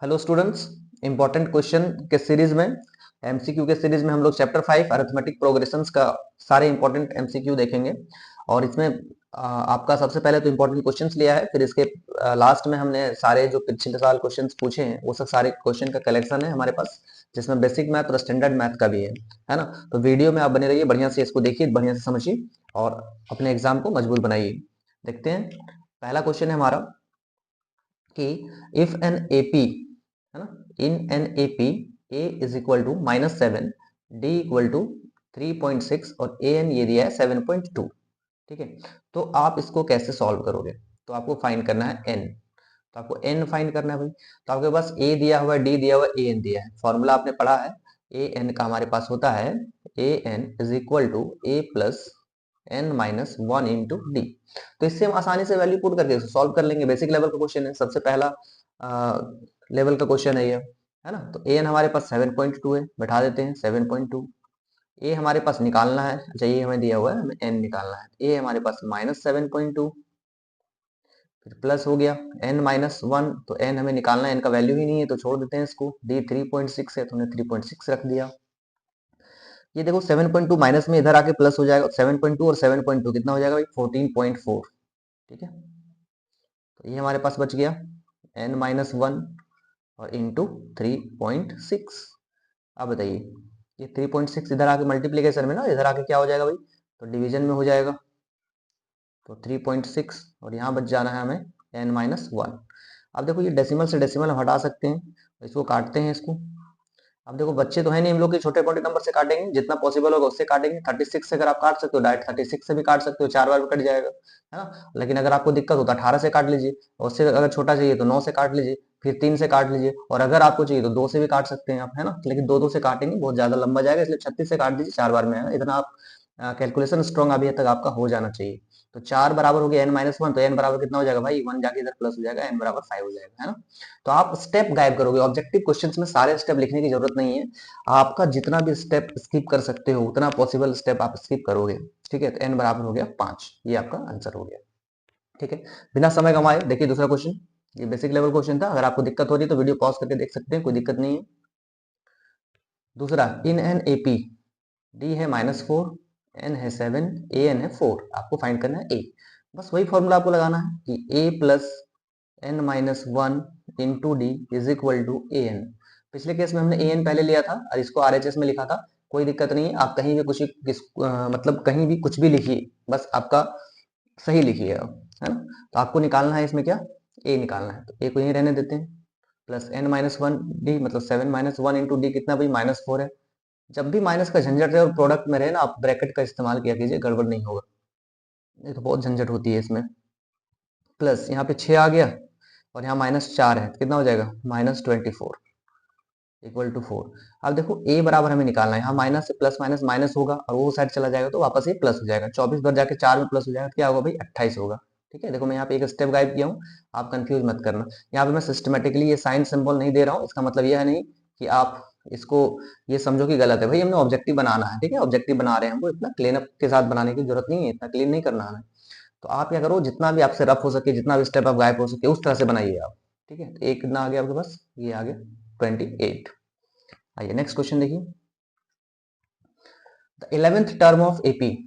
Hello students, important question के series में MCQ के सीरीज में हम लोग चैप्टर 5 अरिथमेटिक प्रोग्रेशंस का सारे इंपॉर्टेंट एमसीक्यू देखेंगे। और इसमें आपका सबसे पहले तो इंपॉर्टेंट क्वेश्चंस लिया है, फिर इसके लास्ट में हमने सारे जो पिछले साल क्वेश्चंस पूछे हैं वो सब सारे क्वेश्चन का कलेक्शन है हमारे पास, जिसमें बेसिक मैथ और स्टैंडर्ड मैथ का भी है ना। तो वीडियो में आप बने रहिए, बढ़िया से इसको देखिए, बढ़िया से समझिए और अपने एग्जाम को मजबूत बनाइए। देखते हैं, पहला क्वेश्चन है हमारा कि इफ एन एपी है ना, in an AP a is equal to -7, d equal to 3.6 और ए एन ये दिया है 7.2। ठीक है, तो आप इसको कैसे सॉल्व करोगे? तो आपको फाइंड करना है एन। तो आपको एन फाइंड करना है भाई। तो आपके पास ए दिया हुआ है, डी दिया हुआ है, ए एन दिया है। फॉर्मूला आपने पढ़ा है, ए एन का हमारे पास होता है A N is equal to A plus N minus 1 into D. तो इससे हम आसानी से वैल्यू पुट करके सॉल्व कर लेंगे। बेसिक लेवल का क्वेश्चन है, सबसे पहला लेवल का क्वेश्चन है ये, है ना। तो ए एन हमारे पास 7.2 है, बैठा देते हैं 7.2। ए हमारे पास निकालना है, अच्छा ये हमें दिया हुआ है, हमें एन निकालना है। ए हमारे पास -7.2, फिर प्लस हो गया n-1, तो n हमें निकालना है, n का वैल्यू ही नहीं है तो छोड़ देते हैं इसको। d 3.6 है तो हमने 3.6 रख दिया। ये देखो 7.2 माइनस में इधर आके प्लस हो जाएगा, 7.2 और 7.2 कितना हो जाएगा भाई? 14.4। ठीक है, तो ये हमारे पास बच गया n-1 और इंटू 3.6। अब बताइए, ये 3.6 इधर आके मल्टीप्लीकेशन में ना, इधर आके क्या हो जाएगा भाई? तो डिवीजन में हो जाएगा। तो 3.6 और यहाँ बच जाना है हमें n-1। अब देखो, ये डेसिमल से डेसिमल हम हटा सकते हैं, इसको काटते हैं इसको। अब देखो, बच्चे तो है नहीं हम लोग के, छोटे मोटे नंबर से काटेंगे, जितना पॉसिबल होगा उससे काटेंगे। 36 से अगर आप काट सकते हो, डायरेक्ट 36 से भी काट सकते हो, 4 बार भी कट जाएगा, है ना। लेकिन अगर आपको दिक्कत हो तो 18 से काट लीजिए, और उससे अगर छोटा चाहिए तो 9 से काट लीजिए, फिर 3 से काट लीजिए, और अगर आपको चाहिए तो 2 से भी काट सकते हैं आप, है ना। लेकिन दो दो से काटेंगे बहुत ज्यादा लंबा जाएगा, इसलिए 36 से काट दीजिए, 4 बार में, है ना। इतना आप कैलकुलेशन स्ट्रॉन्ग अभी तक आपका हो जाना चाहिए। तो 4 बराबर हो गया n-1, तो n बराबर कितना हो जाएगा भाई? 1 जाके इधर प्लस हो जाएगा, n बराबर 5 हो जाएगा, है ना। तो आप स्टेप गायब करोगे। ऑब्जेक्टिव क्वेश्चंस में सारे स्टेप लिखने की जरूरत नहीं है, आपका जितना भी स्टेप स्किप कर सकते हो उतना पॉसिबल स्टेप आप स्किप करोगे। ठीक है, तो n बराबर हो गया 5, ये आपका आंसर हो गया। ठीक है, बिना समय गंवाए देखिए दूसरा क्वेश्चन। ये बेसिक लेवल क्वेश्चन था, अगर आपको दिक्कत हो रही है तो वीडियो पॉज करके देख सकते हैं, कोई दिक्कत नहीं है। दूसरा, इन एन एपी डी है -4, एन है 7, ए एन है 4, आपको फाइंड करना है ए। बस वही फॉर्मूला आपको लगाना है कि A plus n-1 into D is equal to A N. पिछले केस में हमने ए एन पहले लिया था और इसको आरएचएस में लिखा था, कोई दिक्कत नहीं है, आप कहीं भी मतलब कहीं भी कुछ भी लिखिए, बस आपका सही लिखिए, है ना। तो आपको निकालना है इसमें क्या? ए निकालना है, तो ए को यहीं रहने देते हैं। प्लस n-1 डी, मतलब 7-1 इंटू डी कितना भाई? -4 है। जब भी माइनस का झंझट रहे और प्रोडक्ट में रहे ना, आप ब्रैकेट का इस्तेमाल किया कीजिए, गड़बड़ नहीं होगा, ये तो बहुत झंझट होती है इसमें। प्लस यहाँ पे 6 आ गया और यहाँ -4 है, कितना हो जाएगा? -24 इक्वल टू 4। अब देखो, ए बराबर हमें निकालना है, यहाँ माइनस से प्लस माइनस माइनस होगा और वो साइड चला जाएगा तो वापस ये प्लस हो जाएगा। 24 बार जाके 4 में प्लस हो जाएगा, क्या होगा भाई? 28 होगा। ठीक है, देखो मैं यहाँ पे एक स्टेप गायब किया हूँ, आप कंफ्यूज मत करना। यहाँ पे मैं सिस्टमेटिकली ये साइन सिंबल नहीं दे रहा हूँ, इसका मतलब यह है नहीं कि आप इसको ये समझो कि गलत है। भाई हमने ऑब्जेक्टिव बनाना है, ठीक है, ऑब्जेक्टिव बना रहे हैं, हमको इतना क्लीन अप के साथ बनाने की जरूरत नहीं है, इतना क्लीन नहीं करना हमें। तो आप क्या करो, जितना भी आपसे रफ हो सके, जितना भी स्टेप आप गायब हो सके, उस तरह से बनाइए आप। ठीक है, तो एक कितना आ गया आपके पास? ये आ गया 28। आइए नेक्स्ट क्वेश्चन देखिए। The 11th term of AP,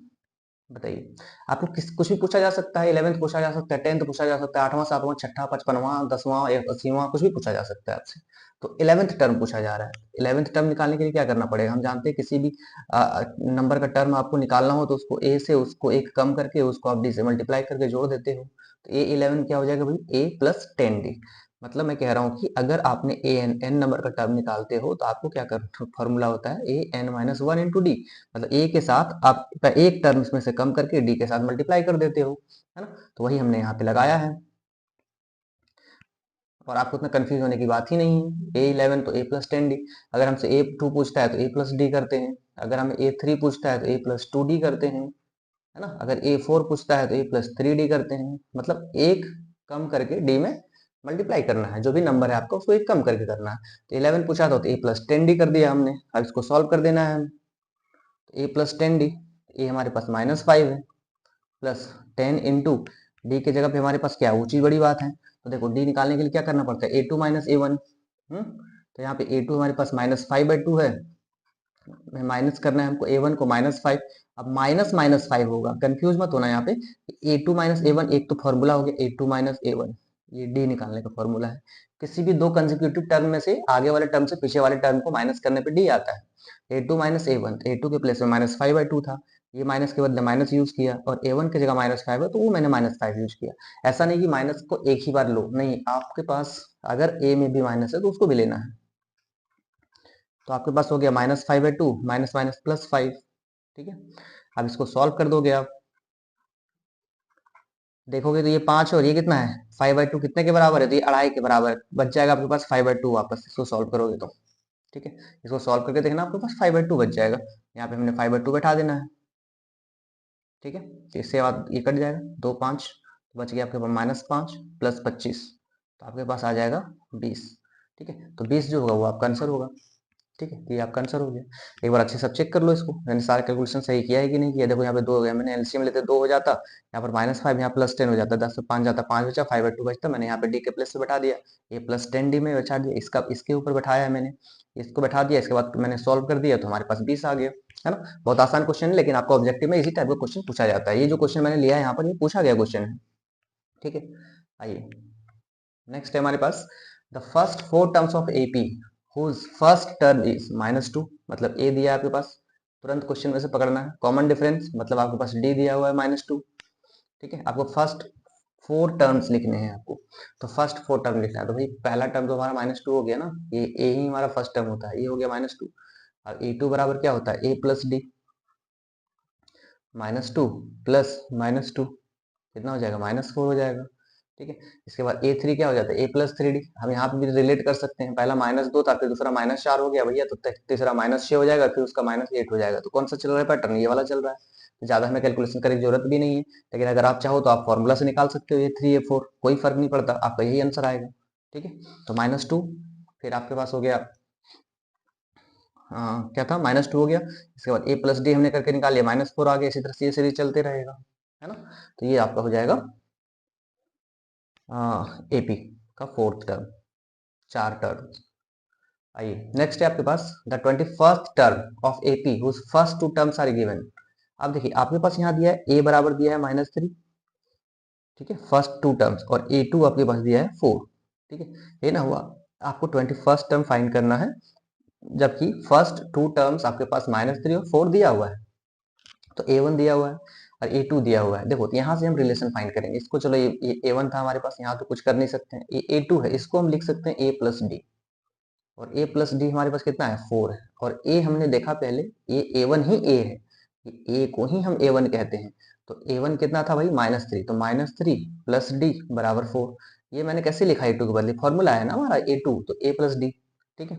बताइए। आपको किस कुछ भी पूछा जा सकता है, 11th पूछा जा सकता है, 10th पूछा जा सकता है, 8वां 7वां 6ठा 55वां 10वां 80वां, कुछ भी पूछा जा सकता है आपसे। तो 11th टर्म पूछा जा रहा है। 11th टर्म निकालने के लिए क्या करना पड़ेगा? हम जानते हैं किसी भी नंबर का टर्म आपको निकालना हो तो उसको ए से उसको एक कम करके उसको आप डी से मल्टीप्लाई करके जोड़ देते हो। तो ए 11 क्या हो जाएगा भाई? ए प्लस 10 डी। मतलब मैं कह रहा हूँ कि अगर आपने ए एन एन नंबर का टर्म निकालते हो तो आपको क्या कर फॉर्मूला होता है A N minus 1 into D. मतलब ए के साथ आप एक टर्म इसमें से कम करके डी के साथ मल्टीप्लाई कर देते हो, है ना। तो वही हमने यहाँ पे लगाया है और आपको इतना कंफ्यूज होने की बात ही नहीं है। ए 11 तो ए प्लस 10 डी, अगर हमसे ए 2 पूछता है तो ए प्लस डी करते हैं, अगर हमें ए 3 पूछता है तो ए प्लस 2 डी करते हैं, है ना। अगर ए 4 पूछता है तो ए प्लस 3 डी करते हैं। मतलब एक कम करके डी में मल्टीप्लाई करना है, जो भी नंबर है आपका उसको एक कम करके करना है। तो 11 पूछा था तो ए प्लस 10 डी कर दिया हमने, अब इसको सॉल्व कर देना है। तो ए प्लस 10 डी, ए हमारे पास -5 है, प्लस 10 इंटू डी की जगह पे हमारे पास क्या है? ऊंची बड़ी बात है, तो देखो डी निकालने के लिए क्या करना पड़ता है? ए2 माइनस ए1, तो यहाँ पे a2 हमारे पास -5/2 है, माइनस करना है हमको a1 को -5। अब माइनस माइनस 5 होगा, कंफ्यूज मत होना यहाँ पे। a2 माइनस a1 एक तो फॉर्मूला हो गया a2 माइनस a1, ये d निकालने का फॉर्मूला है। किसी भी दो कंसेक्यूटिव टर्म में से आगे वाले टर्म से पीछे वाले टर्म को माइनस करने पे d आता है। a2 माइनस a1, a2 के प्लेस में -5/2 था, ये माइनस के बदले माइनस यूज किया, और a1 की जगह -5 है तो वो मैंने -5 यूज किया। ऐसा नहीं कि माइनस को एक ही बार लो, नहीं, आपके पास अगर a में भी माइनस है तो उसको भी लेना है। तो आपके पास हो गया -5/2 माइनस माइनस +5। ठीक है, अब इसको सॉल्व कर दोगे आप, देखोगे तो ये 5 और ये कितना है 5/2 कितने के बराबर है, तो ये 2.5 के बराबर है, बच जाएगा आपके पास 5/2 वापस, इसको सॉल्व करोगे तो। ठीक है, इसको सॉल्व करके देखना आपके पास 5/2 बच जाएगा, यहाँ पे हमने 5/2 बैठा देना है। ठीक है, तो इससे बाद ये कट जाएगा, 2 5 बच गया आपके पास -5 + 25, तो आपके पास आ जाएगा 20। ठीक है, तो 20 जो होगा वो आपका आंसर होगा। ठीक है, ये आपका आंसर हो गया। एक बार अच्छे से चेक कर लो इसको, मैंने सारा कैलकुलेशन सही किया है कि नहीं किया। देखो यहाँ पे 2 हो गया, मैंने एलसीएम लेते 2 हो जाता, यहाँ पर -5, यहाँ +10 हो जाता, 10 से 5 जाता, 5 बचा, 5/2 बचता, मैंने यहाँ पे डी के प्लेस से बैठा दिया, ये +10 डी में बैठा दिया, इसका इसके ऊपर बैठाया है मैंने, इसको बैठा दिया, इसके बाद मैंने सॉल्व कर दिया तो हमारे पास 20 आ गया, है ना। बहुत आसान क्वेश्चन है, लेकिन आपको ऑब्जेक्टिव में इसी टाइप का क्वेश्चन पूछा जाता है। ये जो क्वेश्चन मैंने लिया है यहाँ पर, ये पूछा गया क्वेश्चन है। ठीक है, आइए नेक्स्ट है हमारे पास, the first 4 terms of AP whose first term is -2, मतलब ए दिया है आपके पास, तुरंत क्वेश्चन में से पकड़ना है। कॉमन डिफरेंस मतलब आपके पास डी दिया हुआ है -2। ठीक है, आपको फर्स्ट 4 टर्म्स लिखने हैं आपको, तो फर्स्ट 4 टर्म लिखना है। तो भाई पहला टर्म तो हमारा -2 हो गया ना, ये ए ही हमारा फर्स्ट टर्म होता है, ये हो गया -2, और ए2 बराबर क्या होता है, ए प्लस डी, -2 प्लस -2 कितना हो जाएगा, -4 हो जाएगा। ठीक है, इसके बाद A3 क्या हो जाता है, A+3D, हम यहाँ पे भी रिलेट कर सकते हैं, पहला -2 था, फिर दूसरा -4 हो गया भैया, तो तीसरा -6 हो जाएगा, फिर उसका -8 हो जाएगा। तो कौन सा चल रहा है पैटर्न, ये वाला चल रहा है, तो ज्यादा हमें कैलकुलेशन करने की जरूरत भी नहीं है। लेकिन अगर आप चाहो तो आप फॉर्मूला से निकाल सकते हो, A3 A4 कोई फर्क नहीं पड़ता, आपका यही आंसर आएगा। ठीक है, तो -2, फिर आपके पास हो गया क्या था, -2 हो गया, इसके बाद A+D हमने करके निकाल लिया, -4 आ गया, इसी तरह से ये सीरीज चलते रहेगा, है ना। तो ये आपका हो जाएगा एपी का फोर्थ टर्म, 4 टर्म। आइए नेक्स्ट है आपके पास, the 21st term of AP whose first 2 terms are given. अब देखिए आपके पास यहाँ दिया है a बराबर दिया है -3, ठीक है, फर्स्ट 2 टर्म्स, और a2 आपके पास दिया है 4। ठीक है, ये ना हुआ, आपको 21st टर्म फाइंड करना है, जबकि फर्स्ट 2 टर्म्स आपके पास -3 और 4 दिया हुआ है, तो a1 दिया हुआ है और a2 दिया हुआ है। देखो तो यहाँ से हम रिलेशन फाइंड करेंगे, इसको चलो ये a1 था हमारे पास, यहाँ तो कुछ कर नहीं सकते हैं, ये a2 है, इसको हम लिख सकते हैं a+d, और a+d हमारे पास कितना है 4 है, और a हमने देखा पहले, ये a1 ही a है, a को ही हम a1 कहते हैं, तो a1 कितना था भाई -3, तो -3 प्लस d बराबर 4। ये मैंने कैसे लिखा a2 के बदले, फॉर्मूला है ना हमारा a2, तो a+d। ठीक है,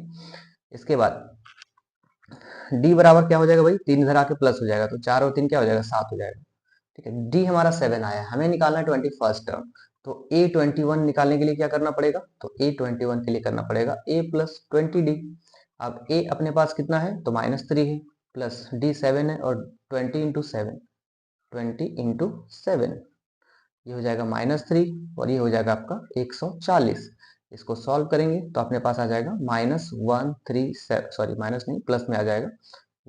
इसके बाद d बराबर क्या हो जाएगा भाई, 3 इधर आके प्लस हो जाएगा, तो 4 और 3 क्या हो जाएगा, 7 हो जाएगा। ठीक है, डी हमारा 7 आया, हमें निकालना है 21st टर्म, तो A21 निकालने के लिए क्या करना पड़ेगा, तो A21 के लिए करना पड़ेगा A+20D। अब A अपने पास कितना है, तो -3 है, प्लस D 7 है, और 20 इंटू 7, 20 इंटू 7, ये हो जाएगा -3, और ये हो जाएगा आपका 140। इसको सॉल्व करेंगे तो अपने पास आ जाएगा -137, सॉरी माइनस नहीं प्लस में आ जाएगा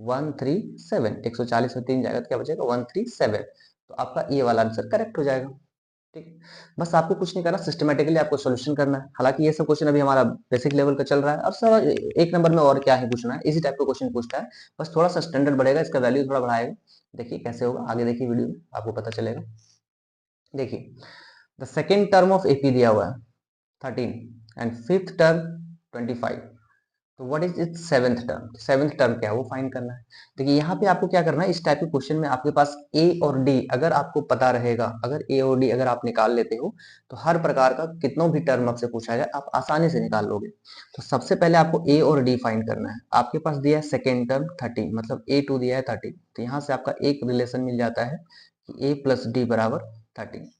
137, 140 में 3 जाएगा तो क्या बचेगा 137, तो आपका ये वाला आंसर करेक्ट हो जाएगा। ठीक है, बस आपको कुछ नहीं करना, सिस्टमेटिकली आपको सॉल्यूशन करना है। हालांकि ये सब क्वेश्चन अभी हमारा बेसिक लेवल का चल रहा है, और सब एक नंबर में और क्या है पूछना है, इसी टाइप का क्वेश्चन पूछता है, बस थोड़ा सा स्टैंडर्ड बढ़ेगा, इसका वैल्यू थोड़ा बढ़ाएगा। देखिए कैसे होगा, आगे देखिए वीडियो में आपको पता चलेगा। देखिए the second term of AP दिया हुआ है 13 एंड फिफ्थ टर्म 25, तो what is it's seventh term, seventh term क्या है वो फाइंड करना है। देखिए यहाँ पे आपको क्या करना है, इस टाइप के क्वेश्चन में आपके पास ए और डी अगर आपको पता रहेगा, अगर ए और डी अगर आप निकाल लेते हो, तो हर प्रकार का कितनों भी टर्म आपसे पूछा जाए आप आसानी से निकाल लोगे। तो सबसे पहले आपको ए और डी फाइंड करना है। आपके पास दिया है सेकेंड टर्म 30, मतलब A2 दिया है 30, तो यहाँ से आपका एक रिलेशन मिल जाता है कि A+D बराबर 30,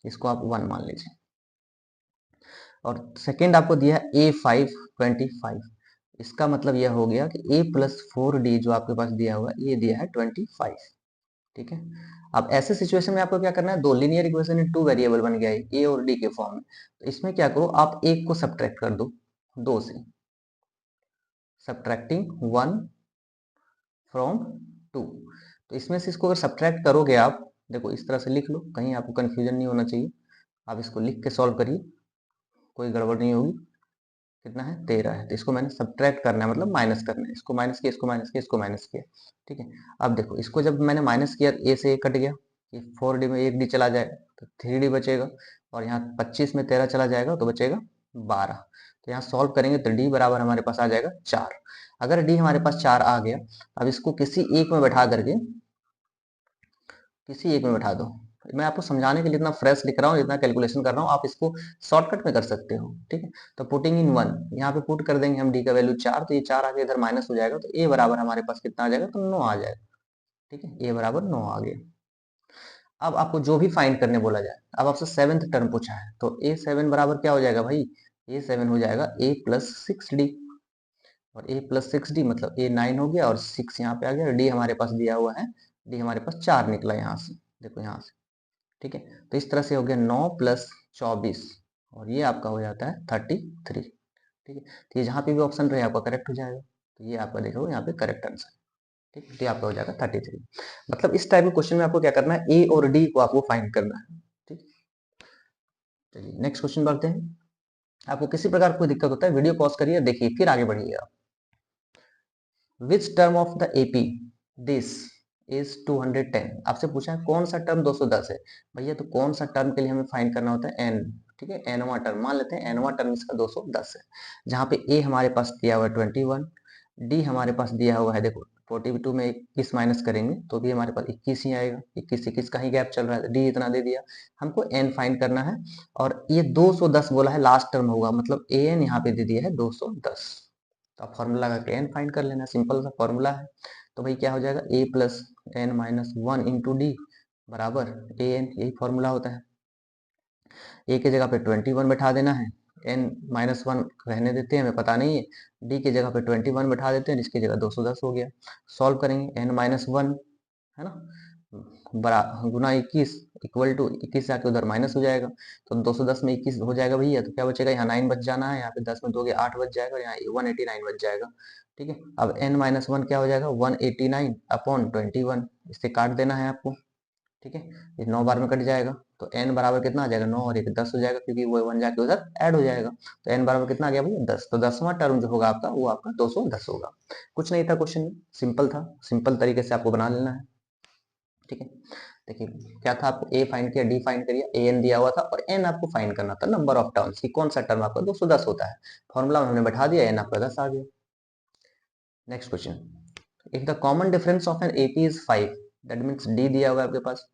इसको आप 1 मान लीजिए। और सेकेंड आपको दिया है A5 25, इसका मतलब यह हो गया कि A+4D जो आपके पास दिया हुआ है ये दिया है 25। ठीक है, अब ऐसे सिचुएशन में आपको क्या करना है, दो लीनियर इक्वेशन में 2 वेरिएबल बन गया है ए और डी के फॉर्म में, तो इसमें क्या करो आप एक को सब्ट्रैक्ट कर दो, 2 से, सब्ट्रैक्टिंग 1 फ्रॉम 2। तो इसमें से इसको अगर सब्ट्रैक्ट करोगे आप, देखो इस तरह से लिख लो, कहीं आपको कंफ्यूजन नहीं होना चाहिए। आप इसको लिख के सॉल्व करिए, कोई गड़बड़ नहीं होगी। कितना है 13 है, तो इसको मैंने सब्ट्रैक्ट करना है, मतलब माइनस करना है। इसको माइनस किया, इसको माइनस किया, इसको माइनस किया, ठीक है। अब देखो इसको जब मैंने माइनस किया, ए से ए कट गया, ये 4D में 1D चला जाएगा तो 3D बचेगा, और यहाँ 25 में 13 चला जाएगा तो बचेगा 12। तो यहाँ सॉल्व करेंगे तो डी बराबर हमारे पास आ जाएगा 4। अगर डी हमारे पास 4 आ गया, अब इसको किसी एक में बैठा करके, किसी एक में बैठा दो। मैं आपको समझाने के लिए इतना फ्रेश लिख रहा हूँ, इतना कैलकुलेशन कर रहा हूँ, आप इसको शॉर्टकट में कर सकते हो, ठीक है। तो पुटिंग इन 1, यहाँ पे पुट कर देंगे हम डी का वैल्यू 4, तो ये 4 आके इधर माइनस हो जाएगा, तो ए बराबर हमारे पास कितना आ जाएगा, तो 9 आ जाएगा, ठीक है। ए बराबर 9 आ गया। अब आपको जो भी फाइंड करने बोला जाए, अब आपसे 7th टर्म पूछा है, तो ए 7 बराबर क्या हो जाएगा भाई, ए 7 हो जाएगा ए प्लस 6D, और ए प्लस 6D मतलब ए 9 हो गया, और 6 यहाँ पे आ गया, डी हमारे पास दिया हुआ है, डी हमारे पास 4 निकला यहाँ से, देखो यहाँ से, ठीक है। तो इस तरह से हो गया 9 प्लस 24, और ये आपका हो जाता है 33, ठीक है। तो ये जहाँ पे भी ऑप्शन रहे आपका करेक्ट हो जाएगा, तो ये आपका देखो यहाँ पे करेक्ट आंसर, ठीक है। तो ये आपका हो जाएगा 33। मतलब इस टाइप के क्वेश्चन में आपको क्या करना है, ए और डी को आपको फाइंड करना है, ठीक। चलिए नेक्स्ट क्वेश्चन बढ़ते हैं। आपको किसी प्रकार कोई दिक्कत होता है, वीडियो पॉज करिए, देखिए, फिर आगे बढ़िएगा। Which term of the AP this is 210। आपसे पूछा है कौन सा टर्म 210 है, भैया तो कौन सा टर्म के लिए हमें फाइंड करना होता है, एन, ठीक है। एनवा टर्म मान लेते हैं, एनवा टर्म इसका 210 है, जहाँ पे ए हमारे पास दिया हुआ है 21, डी हमारे पास दिया हुआ है, देखो 42 में 21 माइनस करेंगे तो भी हमारे पास 21 ही आएगा, 21 का ही गैप चल रहा है, डी इतना दे दिया। हमको एन फाइंड करना है, और ये 210 बोला है लास्ट टर्म होगा, मतलब ए एन यहाँ पे दे दिया है 210। तो आप फॉर्मूला का एन फाइंड कर लेना, सिंपल सा फॉर्मूला है। तो भाई क्या हो जाएगा, A plus N minus 1 into D बराबर ए एन, यही फॉर्मूला होता है। ए की जगह पे 21 बैठा देना है, एन माइनस 1 रहने देते हैं, हमें पता नहीं है, डी की जगह पे 21 बैठा देते हैं, जिसकी जगह 210 हो गया। सॉल्व करेंगे, एन माइनस 1 है ना, बड़ा गुना 21 इक्वल टू 21 आके उधर माइनस हो जाएगा, तो 210 में 21 हो जाएगा भैया, तो क्या बचेगा, यहाँ 9 बच जाना है, यहाँ पे 10 में दोगे 8 बच जाएगा, और यहाँ 189 बच जाएगा, ठीक है। अब n माइनस 1 क्या हो जाएगा, 189 अपॉन 21, इससे काट देना है आपको, ठीक है। ये 9 बार में कट जाएगा, तो n बराबर कितना आ जाएगा, 9 और 1 10 हो जाएगा, क्योंकि वो 1 जाके उधर ऐड हो जाएगा, तो n बराबर कितना आ गया भैया 10। तो 10वां टर्म जो होगा आपका, वो आपका 210 होगा। कुछ नहीं था क्वेश्चन में, सिंपल था, सिंपल तरीके से आपको बना लेना है, ठीक है। देखिए क्या था, आपको ए फाइंड किया, डी फाइंड करिए, ए एन दिया हुआ था, और एन आपको फाइंड करना था, नंबर ऑफ टर्म्स की कौन सा टर्म आपका 210 होता है, फॉर्मूला में हमने बैठा दिया, एन आपका 10 आ गया। Next question, if the common difference of an AP is 5, that means D दिया हुआ है आपके पास,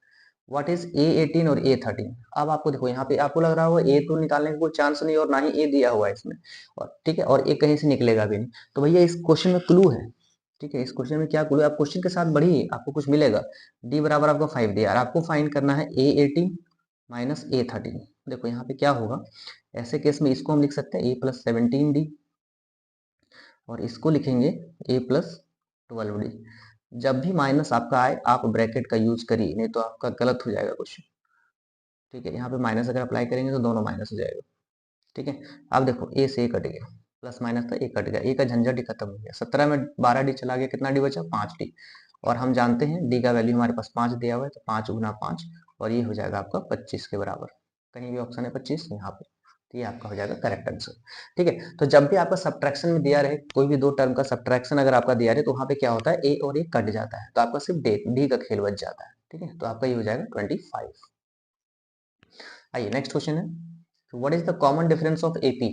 व्हाट इज A18 और A13। अब आपको देखो यहाँ पे आपको लग रहा होगा ए तो निकालने का कोई चांस नहीं, और ना ही ए दिया हुआ है इसमें, और ठीक है, और ए कहीं से निकलेगा भी नहीं, तो भैया इस क्वेश्चन में क्लू है, ठीक है। इस क्वेश्चन में क्या क्लू है, आप क्वेश्चन के साथ बढ़िए, आपको कुछ मिलेगा। डी बराबर आपको 5 दिया, और आपको फाइंड करना है A18 माइनस A13। देखो यहाँ पे क्या होगा, ऐसे केस में इसको हम लिख सकते हैं ए प्लस 17D, और इसको लिखेंगे ए प्लस 12D। जब भी माइनस आपका आए, आप ब्रैकेट का यूज करिए, नहीं तो आपका गलत हो जाएगा क्वेश्चन, ठीक है। यहाँ पे माइनस अगर अप्लाई करेंगे तो दोनों माइनस हो जाएगा, ठीक है। अब देखो ए से ए कट गया, प्लस माइनस था, ए कट गया, ए का झंझट ही खत्म हो गया, 17 में 12D चला गया, कितना डी बचा, 5D, और हम जानते हैं डी का वैल्यू हमारे पास 5 दिया हुआ है, तो 5 गुना 5, और ये हो जाएगा आपका 25 के बराबर, कहीं भी ऑप्शन है 25 यहाँ पे, तो ये आपका हो जाएगा करेक्ट आंसर, ठीक है। तो जब भी आपका सब्ट्रैक्शन में दिया रहे, कोई भी दो टर्म का सब्ट्रैक्शन अगर आपका दिया रहे, तो वहां पे क्या होता है, ए और ए कट जाता है, तो आपका सिर्फ डी का खेल बच जाता है, ठीक है। तो आपका ये हो जाएगा 25। आइए नेक्स्ट क्वेश्चन है, what is the common difference of AP,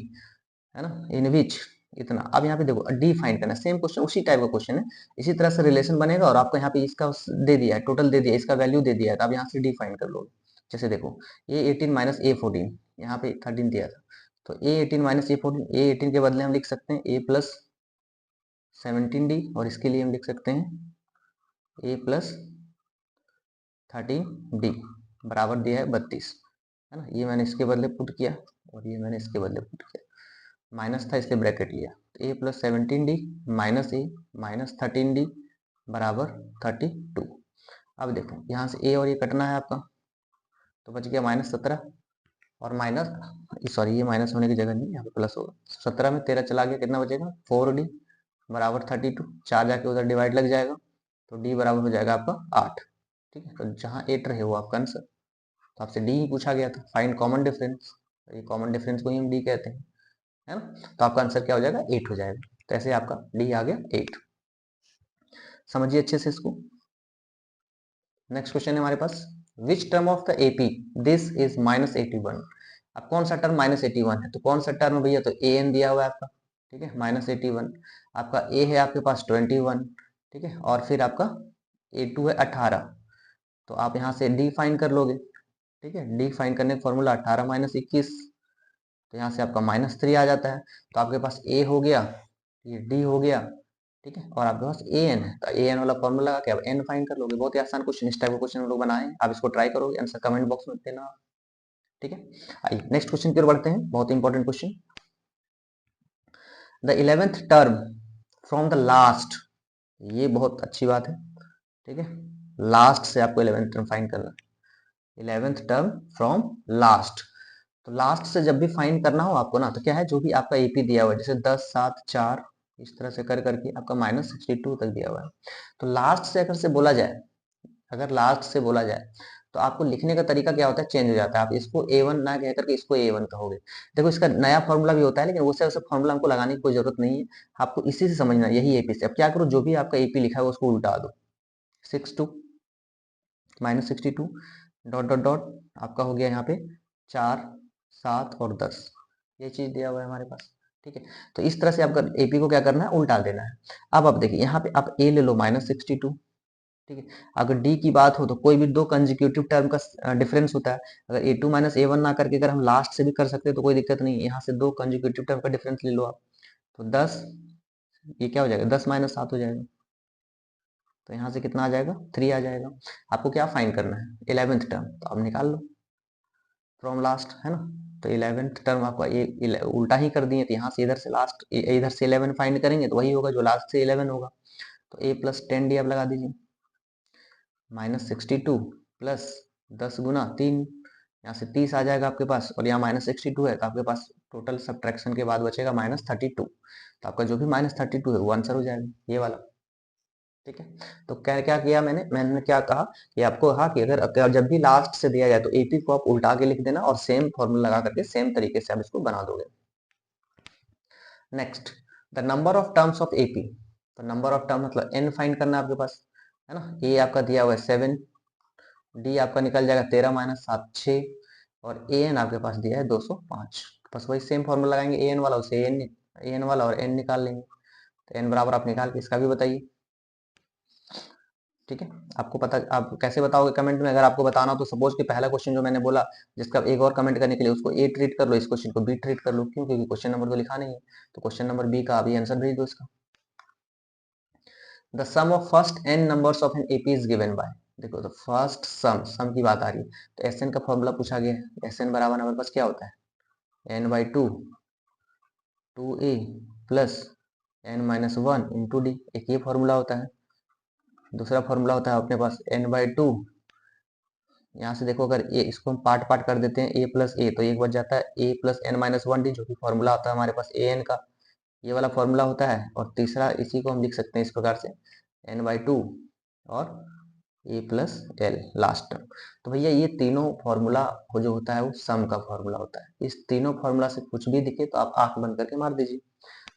है ना, इन विच, इतना। अब यहाँ पे देखो डी फाइंड करना, सेम क्वेश्चन, उसी टाइप का क्वेश्चन है, इसी तरह से रिलेशन बनेगा, और आपको यहाँ पे इसका दे दिया है, टोटल दे दिया, इसका वैल्यू दे दिया है, तो आप यहाँ से डी फाइंड कर लोगे। जैसे देखो A18 माइनस A14, यहाँ पे 13 दिया था, तो A18 माइनस A14, A18 के बदले हम लिख सकते हैं A प्लस 17D, और इसके लिए हम लिख सकते हैं A प्लस 13D बराबर दिया है 32, है ना। ये मैंने इसके बदले पुट किया, और ये मैंने इसके बदले पुट किया, माइनस था इसलिए ब्रैकेट लिया, तो ए प्लस 17D माइनस ए माइनस 13D बराबर 32। अब देखो यहाँ से ए और ये कटना है आपका, तो बच गया -17, और माइनस, सॉरी ये माइनस होने की जगह नहीं, यहाँ पे प्लस होगा। 17 में 13 चला गया, कितना बचेगा 4d बराबर 32, 4 जाके उधर डिवाइड लग जाएगा, तो d बराबर हो जाएगा आपका 8। ठीक है, तो जहाँ 8 रहे वो आपका आंसर। तो आपसे डी ही पूछा गया था, फाइंड कॉमन डिफरेंस, ये कॉमन डिफरेंस को ही हम डी कहते हैं, है ना। तो आपका आंसर क्या हो जाएगा 8 हो जाएगा। तो ऐसे आपका डी आ गया 8। समझिए अच्छे से इसको। नेक्स्ट क्वेश्चन है हमारे पास, which term of the AP this is -81। अब कौन सा टर्म -81 है, तो कौन सा टर्म भैया, तो ए एन दिया हुआ है आपका। ठीक है, -81, आपका ए है आपके पास 21। ठीक है, और फिर आपका A2 है 18। तो आप यहाँ से डी फाइन कर लोगे। ठीक है, डी फाइन करने का फॉर्मूला 18 - 21, तो यहाँ से आपका -3 आ जाता है। तो आपके पास ए हो गया, ये डी हो गया। ठीक है, और आपके पास ए एन है, तो ए एन वाला फॉर्मूला लगा के आप एन फाइंड कर लोगे। बहुत ही आसान क्वेश्चन, इस टाइप का क्वेश्चन हम लोग बनाए हैं, आप इसको ट्राई करोगे, आंसर कमेंट बॉक्स में देना। ठीक है, आइए नेक्स्ट क्वेश्चन की ओर बढ़ते हैं, बहुत important question. The 11th term from the last, ये बहुत अच्छी बात है। ठीक है, लास्ट से आपको 11th टर्म फाइंड करना है। 11th टर्म फ्रॉम लास्ट, तो लास्ट से जब भी फाइंड करना हो आपको ना, तो क्या है, जो भी आपका एपी दिया हुआ है, जैसे 10, 7, 4, इस तरह से कर करके आपका -62 तक दिया हुआ है। तो लास्ट से अगर से बोला जाए, अगर लास्ट से बोला जाए, तो आपको लिखने का तरीका क्या होता है, चेंज हो जाता है। आप इसको A1 ना कह करके इसको A1 कहोगे। देखो इसका नया फॉर्मूला भी होता है, लेकिन उससे वैसे फॉर्मूला हमको लगाने की कोई जरूरत नहीं है। आपको इसी से समझना, यही एपी से। अब क्या करो, जो भी आपका एपी लिखा है उसको उल्टा दो। 62 -62 डॉट डॉट डॉट, आपका हो गया यहाँ पे 4, 7 और 10, ये चीज दिया हुआ है हमारे पास। ठीक है, तो इस तरह से आपका एपी को क्या करना है, उल्टा देना है। अब आप देखिए यहाँ पे आप ए ले लो -62। ठीक है, अगर डी की बात हो तो कोई भी दो कंजिक्यूटिव टर्म का डिफरेंस होता है। अगर A2 - A1 ना करके अगर हम लास्ट से भी कर सकते हैं तो कोई दिक्कत नहीं है। यहाँ से दो कंजिक्यूटिव टर्म का डिफरेंस ले लो आप, तो 10, ये क्या हो जाएगा 10 - 7 हो जाएगा। तो यहाँ से कितना आ जाएगा 3 आ जाएगा। आपको क्या फाइंड करना है 11th टर्म, तो आप निकाल लो फ्रॉम लास्ट, है ना। तो 11th टर्म आपका ये उल्टा ही कर दिए, तो यहाँ से इधर से लास्ट, इधर से 11 फाइंड करेंगे तो वही होगा जो लास्ट से 11 होगा। तो a + 10d आप लगा दीजिए, -62 प्लस 10 गुना 3, यहाँ से 30 आ जाएगा आपके पास, और यहाँ -62 है, तो आपके पास टोटल सब्ट्रैक्शन के बाद बचेगा -32। तो आपका जो भी -32 है वो आंसर हो जाएगा, ये वाला। ठीक है, तो क्या क्या किया मैंने क्या कहा कि आपको कहा कि अगर जब भी लास्ट से दिया जाए तो एपी को आप उल्टा के लिख देना, और सेम फॉर्मूला लगा करके सेम तरीके से आप इसको बना दोगे। Next, the number of terms of AP, तो नंबर ऑफ टर्म मतलब एन फाइंड करना है आपके पास, है ना। ए आपका दिया हुआ है 7, डी आपका निकल जाएगा 13 - 7 6, और ए एन आपके पास दिया है 205। बस वही सेम फॉर्मूला लगाएंगे, ए एन वाला उसे ए एन वाला और एन निकाल लेंगे। तो एन बराबर आप निकाल के इसका भी बताइए। ठीक है, आपको पता, आप कैसे बताओगे कमेंट में। अगर आपको बताना हो तो सपोज कि पहला क्वेश्चन जो मैंने बोला, जिसका एक और कमेंट करने के लिए उसको ए ट्रीट कर लो, इस क्वेश्चन को बी ट्रीट कर लो, क्यों, क्योंकि क्वेश्चन नंबर तो लिखा नहीं है। तो क्वेश्चन नंबर बी का अभी आंसर भेज दो इसका। The sum of first n numbers of an AP is given by, देखो तो फर्स्ट सम की बात आ रही है, तो एस एन का फॉर्मूला पूछा गया है। एस एन बराबर हमारे पास क्या होता है, n/2 2a plus n-1 into D, एक ये फॉर्मूला होता है। दूसरा फॉर्मूला होता है अपने पास n/2, यहाँ से देखो अगर ए, इसको हम पार्ट पार्ट कर देते हैं, a प्लस ए, तो एक बच जाता है a प्लस n-1d, जो कि फॉर्मूला होता है हमारे पास ए एन का, ये वाला फॉर्मूला होता है। और तीसरा इसी को हम लिख सकते हैं इस प्रकार से, n/2 और a plus L last term. तो भैया ये तीनों फॉर्मूला जो होता है वो सम का फॉर्मूला होता है। इस तीनों फॉर्मूला से कुछ भी दिखे तो आप आंख बंद करके मार दीजिए।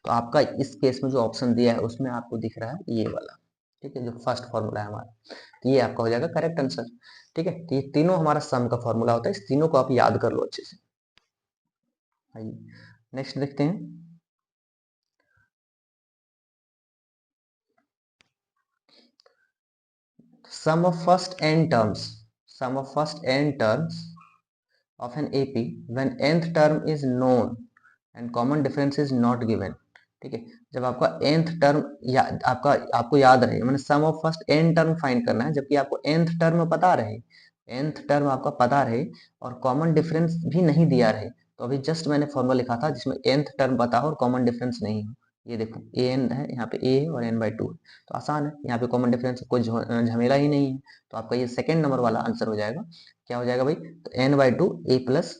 तो आपका इस केस में जो ऑप्शन दिया है उसमें आपको दिख रहा है ये वाला। ठीक है, जो फर्स्ट फॉर्मूला है हमारा, तो ये आपका हो जाएगा करेक्ट आंसर। ठीक है, तो ये तीनों हमारा सम का फॉर्मूला होता है, इस तीनों को आप याद कर लो अच्छे से। आइए नेक्स्ट देखते हैं। sum of first n terms, sum of first n terms of an AP when nth term is known and common difference is not given। ठीक है, जब आपका nth टर्म आपको याद रहे, मैंने sum of first n term find करना है, जबकि आपको nth टर्म पता रहे, nth टर्म आपका पता रहे और कॉमन डिफरेंस भी नहीं दिया रहे। तो अभी जस्ट मैंने फॉर्मूला लिखा था जिसमें nth टर्म पता हो और कॉमन डिफरेंस नहीं हो। ये देखो ए एन है, यहाँ पे ए है और n/2 है, तो आसान है, यहाँ पे कॉमन डिफरेंस कोई झमेला ही नहीं है। तो आपका ये सेकेंड नंबर वाला आंसर हो जाएगा। क्या हो जाएगा भाई, तो n/2 a plus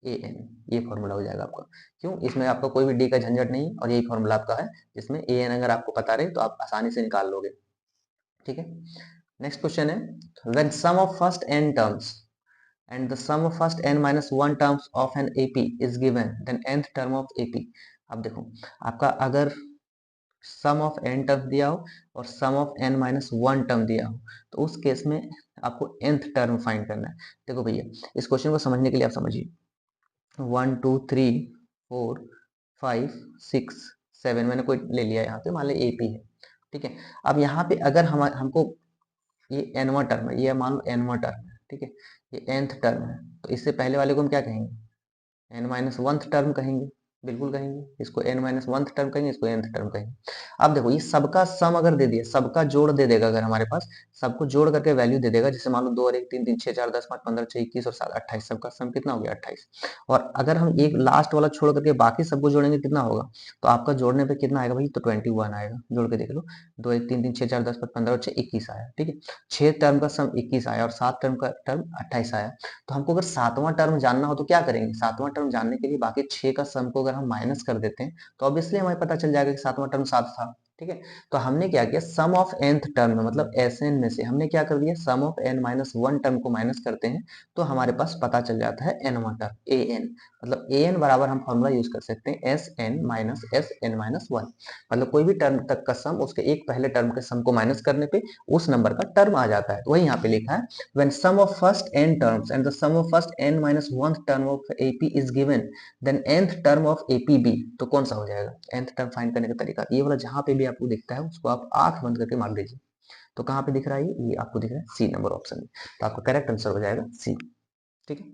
a n, ये फॉर्मूला हो जाएगा आपका। क्यों? इसमें आपका कोई भी डी का झंझट नहीं और यही फॉर्मूला आपका है, जिसमें ए एन अगर आपको पता रहे तो आप आसानी से निकाल लोगे। ठीक है, नेक्स्ट क्वेश्चन है, when sum of first n terms and the sum of first n minus 1 terms of an AP is given, then nth term of AP। अब देखो, आपका अगर सम ऑफ n टर्म दिया हो और सम ऑफ n माइनस 1 टर्म दिया हो, तो उस केस में आपको nth टर्म फाइंड करना है। देखो भैया, इस क्वेश्चन को समझने के लिए आप समझिए, 1 2 3 4 5 6 7 मैंने कोई ले लिया यहाँ पे, मान लो AP है। ठीक है, अब यहाँ पे अगर हमको ये nवां टर्म है, ये मान लो nवां टर्म है। ठीक है, ये nth टर्म है, तो इससे पहले वाले को हम क्या कहेंगे? n माइनस वंथ टर्म कहेंगे, बिल्कुल कहेंगे। इसको n माइनस वंथ टर्म कहेंगे, इसको nth टर्म कहेंगे। अब देखो, ये सबका सम अगर दे दिया, सबका जोड़ दे देगा, अगर हमारे पास सबको जोड़ करके वैल्यू दे देगा, जैसे मान लो 2 और 1 3 3 6 4 10 5 15 6 21 और 7 28, सबका सम कितना हो गया? 28। और अगर हम एक लास्ट वाला छोड़ करके बाकी सबको जोड़ेंगे, कितना होगा? तो आपका जोड़ने पे कितना आएगा भाई? तो 21 आएगा। जोड़ के देख लो, 2 1 3 3 6 4 10 5 15 और 6 21 आया। ठीक है, 6 टर्म का सम 21 आया और 7 टर्म का टर्म 28 आया। तो हमको अगर सातवां टर्म जानना हो तो क्या करेंगे? सातवां टर्म जानने के लिए बाकी 6 का सम को अगर हम माइनस कर देते हैं, तो ऑब्वियसली हमें पता चल जाएगा कि सातवां टर्म 7 था। ठीक है, तो हमने क्या किया, सम ऑफ nth टर्म में, मतलब Sn में से हमने क्या कर दिया, सम ऑफ n माइनस 1 टर्म को माइनस करते हैं, तो हमारे पास पता चल जाता है nवां टर्म an। मतलब an बराबर हम फॉर्मूला यूज कर सकते हैं Sn माइनस Sn माइनस 1। मतलब कोई भी टर्म तक का सम, उसके एक पहले टर्म के सम को माइनस करने पे उस नंबर का टर्म आ जाता है। तो वही यहाँ पे लिखा है, when sum of first n terms and the sum of first n minus 1th term of AP is given, then nth term of APB। तो कौन सा हो जाएगा nth टर्म फाइंड करने का तरीका? ये वाला जहां पे भी आपको दिखता है, उसको आप आंख बंद करके मार दीजिए। तो कहां पे दिख रहा है? ये आपको दिख रहा है सी नंबर ऑप्शन में। तो आपका करेक्ट आंसर हो जाएगा सी। ठीक है,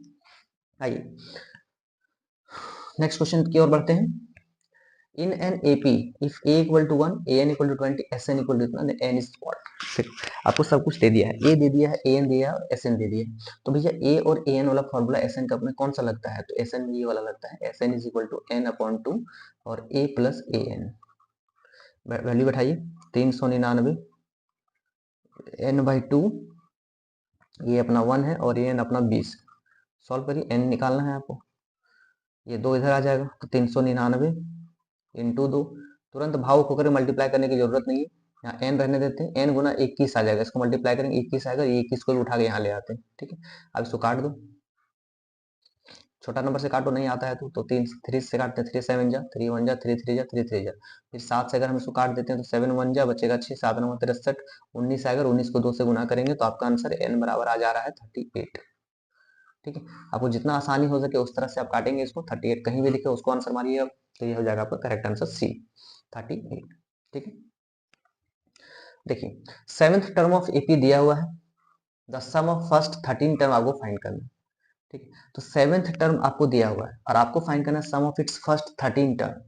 आइए नेक्स्ट क्वेश्चन की ओर बढ़ते हैं। In an AP, if A equal to 1, AN equal to 20, SN equal to इतना, then N is what? आपको सब कुछ दे दिया है, A दे दिया है, AN दिया है, SN दे दिया है। तो भैया A और AN वाला फॉर्मूला SN का में कौन सा लगता है? तो SN में ये वाला लगता है, SN is equal to N upon 2 और A plus AN। वैल्यू बैठाइए, 399 N by 2, ये अपना 1 है और AN अपना 20। सॉल्व करिए, N निकालना है आपको। ये 2 इधर आ जाएगा, तो 399 इंटू 2। तुरंत भाव होकर मल्टीप्लाई करने की जरूरत नहीं है, यहाँ एन रहने देते हैं। एन गुना 21 आ जाएगा, इसको मल्टीप्लाई करेंगे 21 आएगा, ये 21 को भी उठा के यहाँ ले आते हैं। ठीक है, अब इसको काट दो, छोटा नंबर से काटो, नहीं आता है तो 3 3 से काटते हैं, 3 7 जा 3 1 जा 3 3 जा 3 3 जा। फिर 7 से अगर हम इसको काट देते हैं तो 7 1 जा बचेगा 6, 7 9 63, 19 आएगा, 19 को 2 से गुना करेंगे तो आपका आंसर एन बराबर आ जा रहा है 38। ठीक है, आपको जितना आसानी हो सके उस तरह से आप काटेंगे इसको। 38 कहीं भी लिखे उसको आंसर मारिए आप, तो ये हो जाएगा आपका करेक्ट आंसर सी, 38। ठीक है, देखिए, 7th टर्म ऑफ एपी दिया हुआ है, the sum of first 13 term आपको फाइंड करना है। ठीक है, तो 7th टर्म आपको दिया हुआ है और आपको फाइंड करना है सम ऑफ इट्स फर्स्ट 13 टर्म।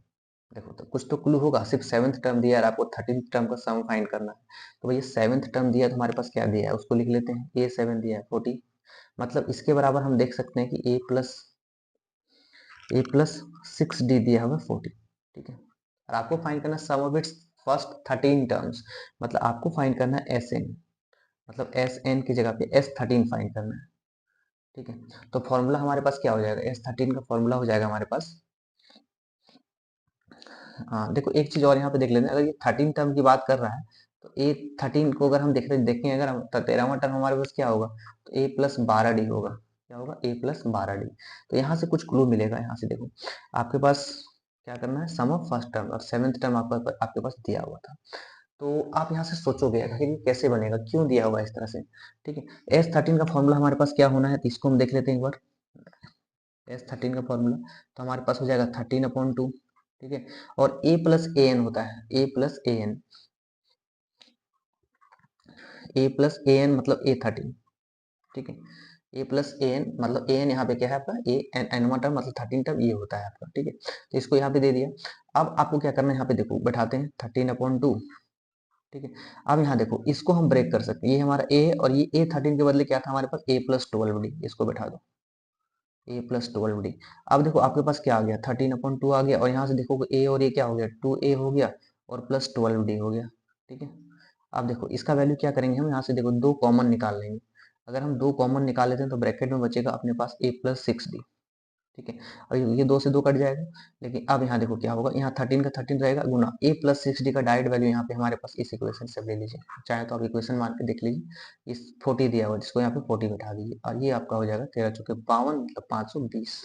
देखो, तो कुछ तो क्लू होगा, सिर्फ 7th टर्म दिया है और आपको 13th टर्म का सम फाइंड करना है। तो भैया 7th टर्म दिया तो हमारे पास क्या दिया है उसको लिख लेते हैं, A7 दिया है 40, मतलब इसके बराबर हम देख सकते हैं कि ए प्लस 6D दिया हुआ 40। ठीक है, और आपको फाइंड करना है सम ऑफ इट्स फर्स्ट 13 टर्म्स, मतलब आपको फाइंड करना है SN, मतलब SN की जगह पे S13 फाइंड करना है। ठीक है, तो फॉर्मूला हमारे पास क्या हो जाएगा? S13 का फॉर्मूला हो जाएगा हमारे पास, हाँ देखो एक चीज और यहाँ पे देख लेते हैं, अगर ये 13 टर्म की बात कर रहा है तो A13 को अगर हम देखें अगर हम 13वां टर्म हमारे पास क्या होगा, तो A प्लस 12D होगा। क्या होगा? A plus 12D। तो यहाँ से कुछ क्लू मिलेगा, यहाँ से देखो आपके पास क्या करना है, सम ऑफ फर्स्ट टर्म और 7th टर्म आपके पास दिया हुआ था। तो आप यहाँ से सोचोगे आखिर ये कैसे बनेगा, क्यों दिया हुआ है इस तरह से। ठीक है, S13 का फॉर्मूला हमारे पास क्या होना है, तो इसको हम देख लेते हैं एक बार। S13 का फॉर्मूला तो हमारे पास हो जाएगा 13/2। ठीक है, और A प्लस ए एन होता है, A plus a n, A plus a n मतलब A13। ठीक है, A प्लस ए एन मतलब ए एन यहाँ पे क्या है आपका, ए एन एनवा टर्म मतलब 13 टर्म ये होता है आपका। ठीक है, तो इसको यहाँ पे दे दिया। अब आपको क्या करना है, यहाँ पे देखो बैठाते हैं 13/2। ठीक है, अब यहाँ देखो इसको हम ब्रेक कर सकते हैं, ये हमारा A और ये A13 के बदले क्या था हमारे पास, A प्लस 12D, इसको बैठा दो A प्लस 12D। अब देखो आपके पास क्या आ गया, 13/2 आ गया, और यहाँ से देखो A और ये क्या हो गया, 2A हो गया और प्लस 12D हो गया। ठीक है, अब देखो इसका वैल्यू क्या करेंगे हम, यहाँ से देखो 2 कॉमन निकाल लेंगे। अगर हम 2 कॉमन निकाल लेते हैं तो ब्रैकेट में बचेगा अपने पास A प्लस 6D। ठीक है। और ये 2 से 2 कट जाएगा, लेकिन अब यहाँ देखो क्या होगा, यहाँ 13 का 13 रहेगा गुना a प्लस 6d का डायरेक्ट वैल्यू यहाँ पे हमारे पास इस इक्वेशन से ले लीजिए, चाहे तो आप इक्वेशन मान के देख लीजिए। इस 40 दिया हुआ जिसको यहाँ पे 40 बैठा दीजिए, और ये आपका हो जाएगा 13 चौके 52 मतलब 520।